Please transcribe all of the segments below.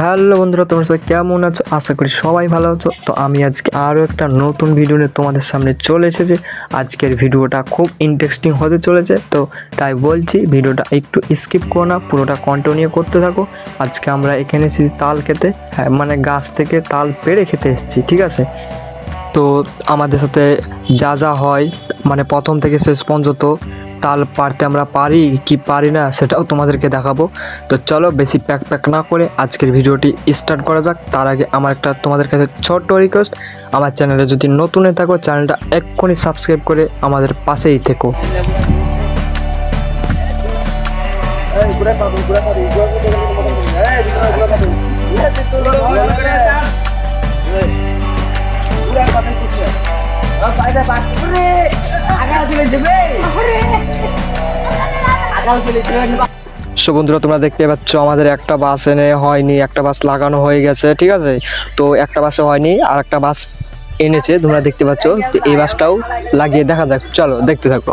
Hello বন্ধুরা, তোমরা সবাই কেমন আছো? আশা করি সবাই ভালো আছো। তো আমি আজকে আরও একটা নতুন ভিডিও নিয়ে তোমাদের সামনে চলে এসেছি। আজকের ভিডিওটা খুব ইন্টারেস্টিং হতে চলেছে, তো তাই বলছি ভিডিওটা একটু স্কিপ করো না, পুরোটা কন্টিনিউ করতে থাকো। আজকে আমরা এখানে এসেছি তাল খেতে, হ্যাঁ মানে গাছ থেকে তাল পেড়ে খেতে এসেছি, ঠিক আছে। তো আমাদের সাথে যা যা হয় মানে প্রথম থেকে শেষ পর্যন্ত তাল পারতে আমরা পারি কি পারি না সেটাও তোমাদেরকে দেখাবো। তো চলো বেশি প্যাক না করে আজকের ভিডিওটি স্টার্ট করা যাক। তার আগে আমার একটা তোমাদের কাছে ছোট্ট রিকোয়েস্ট, আমার চ্যানেলে যদি নতুন হয়ে থাকো চ্যানেলটা এক্ষুনি সাবস্ক্রাইব করে আমাদের পাশেই থেকো। সো বন্ধুরা, তোমরা দেখতে পাচ্ছ আমাদের একটা বাস এনে হয়নি, একটা বাস লাগানো হয়ে গেছে, ঠিক আছে। তো একটা বাসে হয়নি, আর একটা বাস এনেছে তোমরা দেখতে পাচ্ছ। তো এই বাসটাও লাগিয়ে দেখা যাক, চলো দেখতে থাকো।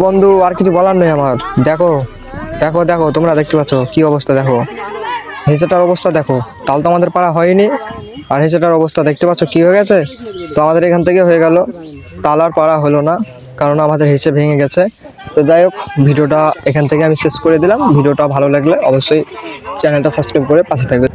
বন্ধু আর কিছু বলার নেই আমার। দেখো দেখো দেখো, তোমরা দেখতে পাচ্ছ কি অবস্থা, দেখো হেঁচেটার অবস্থা, দেখো তাল তো আমাদের পাড়া হয়নি, আর হেঁচেটার অবস্থা দেখতে পাচ্ছ কি হয়ে গেছে। তো আমাদের এখান থেকে হয়ে গেল, তাল আর পাড়া হলো না কারণ আমাদের হেঁচে ভেঙে গেছে। তো যাই হোক, ভিডিওটা এখান থেকে আমি শেষ করে দিলাম। ভিডিওটা ভালো লাগলে অবশ্যই চ্যানেলটা সাবস্ক্রাইব করে পাশে থাকবে।